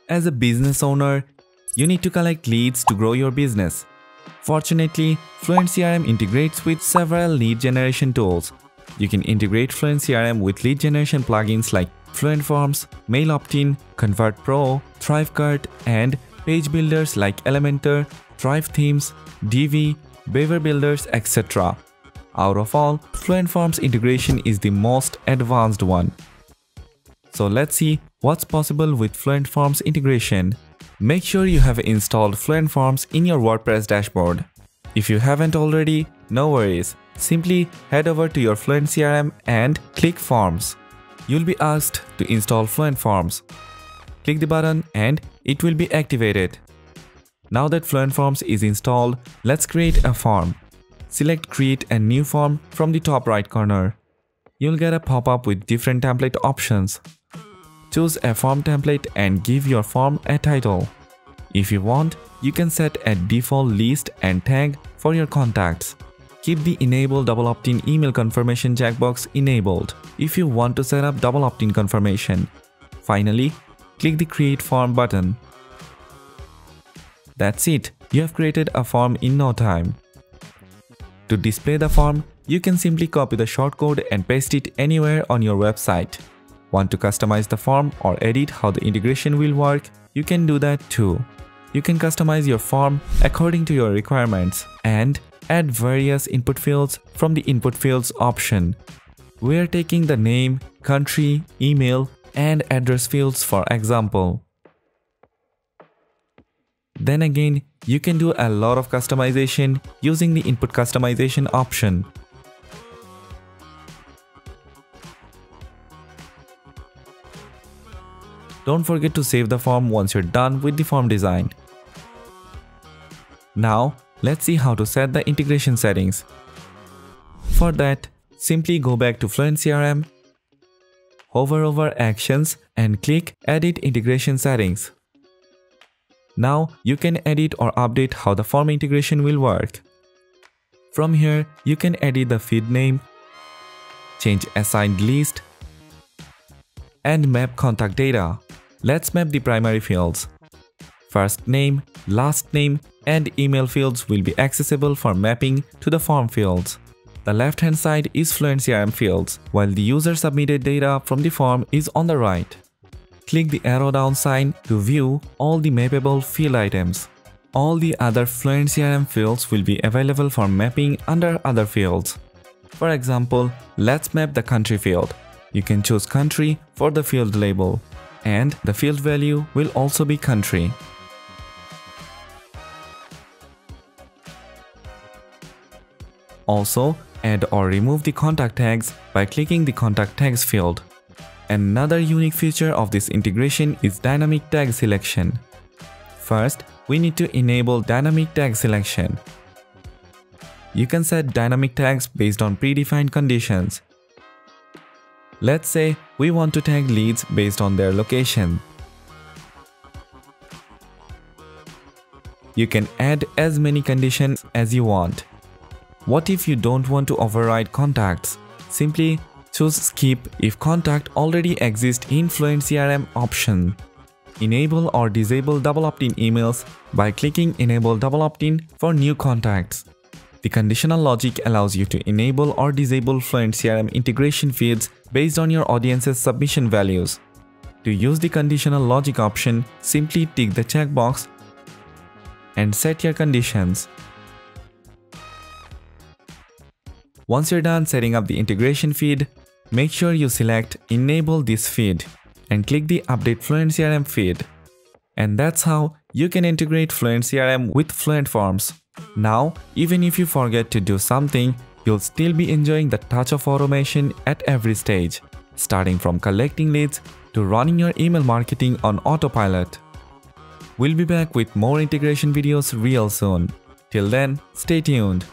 As a business owner, you need to collect leads to grow your business. Fortunately, FluentCRM integrates with several lead generation tools. You can integrate FluentCRM with lead generation plugins like Fluent Forms, Mail Opt-in, Convert Pro, 𝗟𝗓𝗡𝗦, and page builders like Elementor, Thrive Themes, Divi, Beaver Builders, etc. Out of all, Fluent Forms integration is the most advanced one. So let's see what's possible with Fluent Forms integration. Make sure you have installed Fluent Forms in your WordPress dashboard. If you haven't already, no worries. Simply head over to your FluentCRM and click Forms. You'll be asked to install Fluent Forms. Click the button and it will be activated. Now that Fluent Forms is installed, let's create a form. Select Create a New Form from the top right corner. You'll get a pop-up with different template options. Choose a form template and give your form a title. If you want, you can set a default list and tag for your contacts. Keep the Enable Double Opt-in Email Confirmation checkbox enabled if you want to set up double opt-in confirmation. Finally, click the Create Form button. That's it, you have created a form in no time. To display the form, you can simply copy the shortcode and paste it anywhere on your website. Want to customize the form or edit how the integration will work? You can do that too. You can customize your form according to your requirements and add various input fields from the Input Fields option. We are taking the name, country, email, and address fields for example. Then again, you can do a lot of customization using the Input Customization option. Don't forget to save the form once you're done with the form design. Now, let's see how to set the integration settings. For that, simply go back to FluentCRM, hover over Actions and click Edit Integration Settings. Now, you can edit or update how the form integration will work. From here, you can edit the feed name, change assigned list, and map contact data. Let's map the primary fields. First name, last name, and email fields will be accessible for mapping to the form fields. The left-hand side is FluentCRM fields, while the user submitted data from the form is on the right. Click the arrow down sign to view all the mappable field items. All the other FluentCRM fields will be available for mapping under other fields. For example, let's map the country field. You can choose country for the field label, and the field value will also be country. Also, add or remove the contact tags by clicking the contact tags field. Another unique feature of this integration is dynamic tag selection. First, we need to enable dynamic tag selection. You can set dynamic tags based on predefined conditions. Let's say we want to tag leads based on their location. You can add as many conditions as you want. What if you don't want to override contacts? Simply choose Skip if contact already exists in FluentCRM option. Enable or disable double opt-in emails by clicking Enable Double Opt-in for new contacts. The conditional logic allows you to enable or disable FluentCRM integration feeds based on your audience's submission values. To use the conditional logic option, simply tick the checkbox and set your conditions. Once you're done setting up the integration feed, make sure you select Enable this feed and click the Update FluentCRM feed. And that's how you can integrate FluentCRM with Fluent Forms. Now, even if you forget to do something, you'll still be enjoying the touch of automation at every stage, starting from collecting leads to running your email marketing on autopilot. We'll be back with more integration videos real soon. Till then, stay tuned.